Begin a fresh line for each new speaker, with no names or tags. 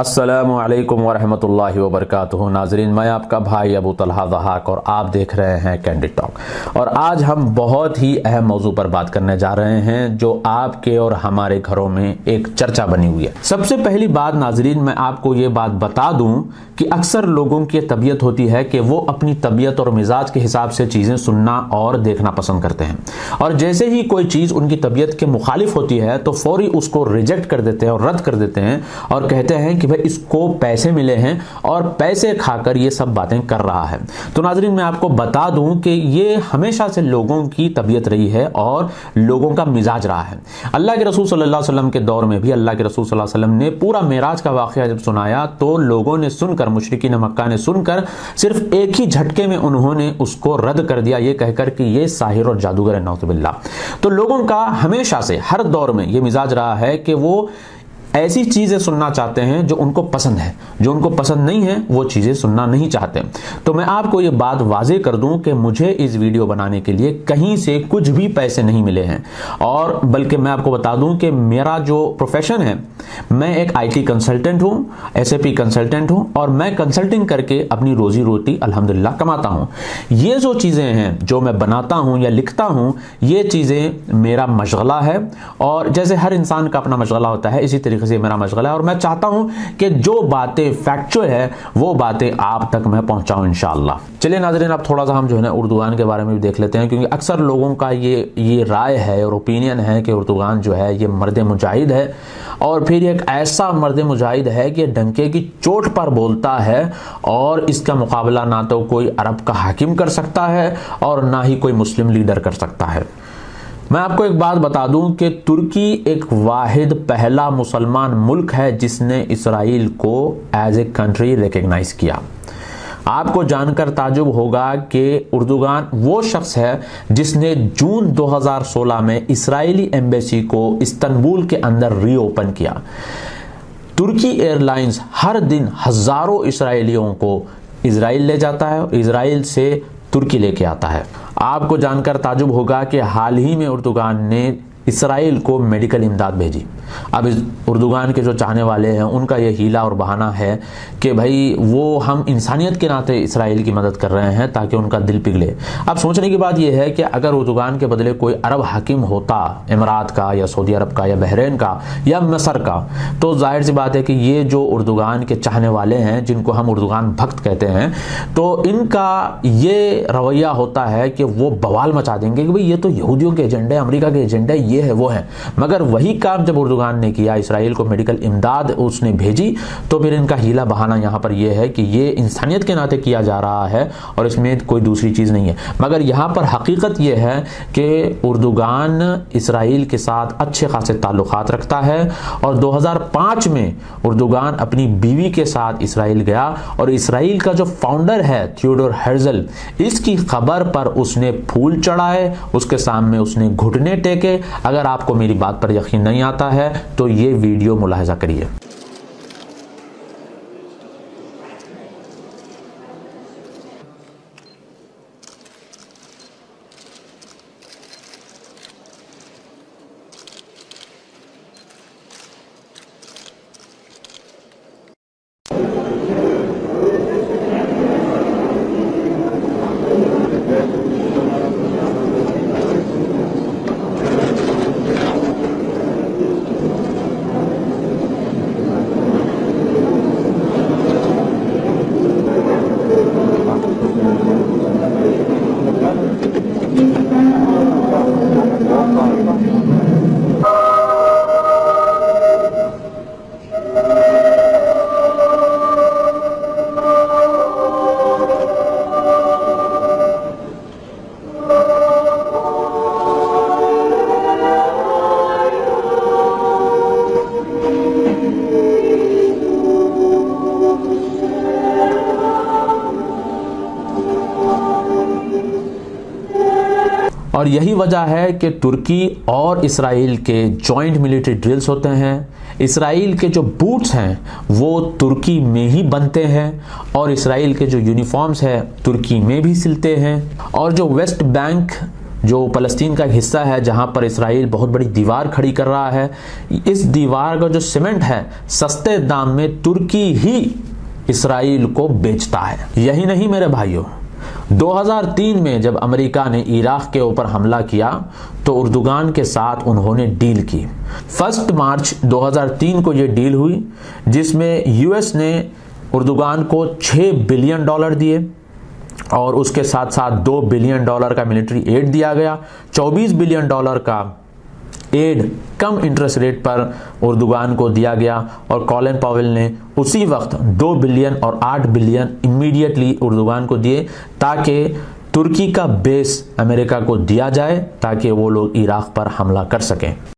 अस्सलामु अलैकुम वरहमतुल्लाहि वबरकातुहू। नाजरीन, मैं आपका भाई अबू तलहा ज़हाक और आप देख रहे हैं कैंडिड टॉक। और आज हम बहुत ही अहम मौजू पर बात करने जा रहे हैं जो आपके और हमारे घरों में एक चर्चा बनी हुई है। सबसे पहली बात नाजरीन, मैं आपको ये बात बता दूं कि अक्सर लोगों की तबीयत होती है कि वो अपनी तबीयत और मिजाज के हिसाब से चीज़ें सुनना और देखना पसंद करते हैं, और जैसे ही कोई चीज़ उनकी तबीयत के मुखालिफ होती है तो फौरी उसको रिजेक्ट कर देते हैं और रद्द कर देते हैं और कहते हैं कि भाई इसको पैसे मिले हैं और पैसे खाकर ये सब बातें कर रहा है। तो नाजरीन, मैं आपको बता दूं कि ये हमेशा से लोगों की तबीयत रही है और लोगों का मिजाज रहा है। अल्लाह के रसूल सल्लल्लाहु अलैहि वसल्लम के दौर में भी अल्लाह के रसूल सल्लल्लाहु अलैहि वसल्लम ने पूरा मेराज का वाक़या जब सुनाया तो लोगों ने सुनकर, मुशरिकीन मक्का ने सुनकर सिर्फ एक ही झटके में उन्होंने उसको रद्द कर दिया, ये कहकर कि ये साहिर और जादूगर है, नौज़ुबिल्लाह। तो लोगों का हमेशा से हर दौर में ये मिजाज रहा है कि वो ऐसी चीज़ें सुनना चाहते हैं जो उनको पसंद है, जो उनको पसंद नहीं है वो चीज़ें सुनना नहीं चाहते। तो मैं आपको ये बात वाज़े कर दूं कि मुझे इस वीडियो बनाने के लिए कहीं से कुछ भी पैसे नहीं मिले हैं, और बल्कि मैं आपको बता दूं कि मेरा जो प्रोफेशन है, मैं एक IT कंसल्टेंट हूं, SAP कंसल्टेंट हूं, और मैं कंसल्टिंग करके अपनी रोजी रोटी अल्हम्दुलिल्लाह कमाता हूं। ये जो चीज़ें हैं जो मैं बनाता हूं या लिखता हूं, ये चीज़ें मेरा मशगला है, और जैसे हर इंसान का अपना मशगला होता है इसी तरीके से मेरा मशगला है। और मैं चाहता हूं कि जो बातें फैक्चुअल है वो बातें आप तक मैं पहुंचाऊं इंशाअल्लाह। चलिए नाज़रीन, अब थोड़ा सा हम जो है ना उर्दुगान के बारे में भी देख लेते हैं, क्योंकि अक्सर लोगों का ये राय है और ओपिनियन है कि उर्दुगान जो है ये मर्द मुजाहिद है, और फिर एक ऐसा मर्द मुजाहिद है कि डंके की चोट पर बोलता है और इसका मुकाबला ना तो कोई अरब का हाकिम कर सकता है और ना ही कोई मुस्लिम लीडर कर सकता है। मैं आपको एक बात बता दूं कि तुर्की एक वाहिद पहला मुसलमान मुल्क है जिसने इसराइल को एज ए कंट्री रिकॉग्नाइज किया। आपको जानकर ताजुब होगा कि उर्दुगान वो शख्स है जिसने जून 2016 में इसराइली एम्बेसी को इस्तांबुल के अंदर रीओपन किया। तुर्की एयरलाइंस हर दिन हजारों इसराइलियों को इसराइल ले जाता है और इसराइल से तुर्की लेके आता है। आपको जानकर ताजुब होगा कि हाल ही में उर्दुगान ने इसराइल को मेडिकल इमदाद भेजी। अब इस उर्दुगान के जो चाहने वाले हैं उनका ये हीला और बहाना है कि भाई वो हम इंसानियत के नाते इसराइल की मदद कर रहे हैं ताकि उनका दिल पिघले। अब सोचने की बात यह है कि अगर उर्दुगान के बदले कोई अरब हाकिम होता, इमरात का या सऊदी अरब का या बहरीन का या मिस्र का, तो जाहिर सी बात है कि ये जो उर्दुगान के चाहने वाले हैं जिनको हम उर्दुगान भक्त कहते हैं, तो इनका ये रवैया होता है कि वो बवाल मचा देंगे कि भाई ये तो यहूदियों के एजेंडे, अमेरिका के एजेंडे, ये है वो है। मगर वही काम जब उर्दुगान ने किया, इसराइल को मेडिकल इमदाद उसने भेजी, तो फिर इनका हीला बहाना यहां पर यह है कि ये इंसानियत के नाते किया जा रहा है और इसमें कोई दूसरी चीज नहीं है। मगर यहां पर हकीकत यह है कि उर्दुगान इसराइल के साथ अच्छे खासे ताल्लुकात रखता है, और 2005 में उर्दुगान अपनी बीवी के साथ इसराइल गया और इसराइल का जो फाउंडर है थियोडोर हेrzl, इसकी खबर पर उसने फूल चढ़ाए, उसके सामने उसने घुटने टेके। अगर आपको मेरी बात पर यकीन नहीं आता है तो ये वीडियो मुलाहिजा करिए। और यही वजह है कि तुर्की और इसराइल के जॉइंट मिलिट्री ड्रिल्स होते हैं। इसराइल के जो बूट्स हैं वो तुर्की में ही बनते हैं, और इसराइल के जो यूनिफॉर्म्स है तुर्की में भी सिलते हैं, और जो वेस्ट बैंक जो फ़लस्तीन का एक हिस्सा है जहां पर इसराइल बहुत बड़ी दीवार खड़ी कर रहा है, इस दीवार का जो सीमेंट है सस्ते दाम में तुर्की ही इसराइल को बेचता है। यही नहीं मेरे भाइयों, 2003 में जब अमेरिका ने इराक के ऊपर हमला किया तो उर्दुगान के साथ उन्होंने डील की। 1 मार्च 2003 को ये डील हुई जिसमें यूएस ने उर्दुगान को $6 बिलियन दिए और उसके साथ साथ $2 बिलियन का मिलिट्री एड दिया गया। $24 बिलियन का एड कम इंटरेस्ट रेट पर उर्दुगान को दिया गया और कॉलिन पावेल ने उसी वक्त 2 बिलियन और 8 बिलियन इमीडिएटली उर्दुगान को दिए ताकि तुर्की का बेस अमेरिका को दिया जाए ताकि वो लोग इराक पर हमला कर सकें।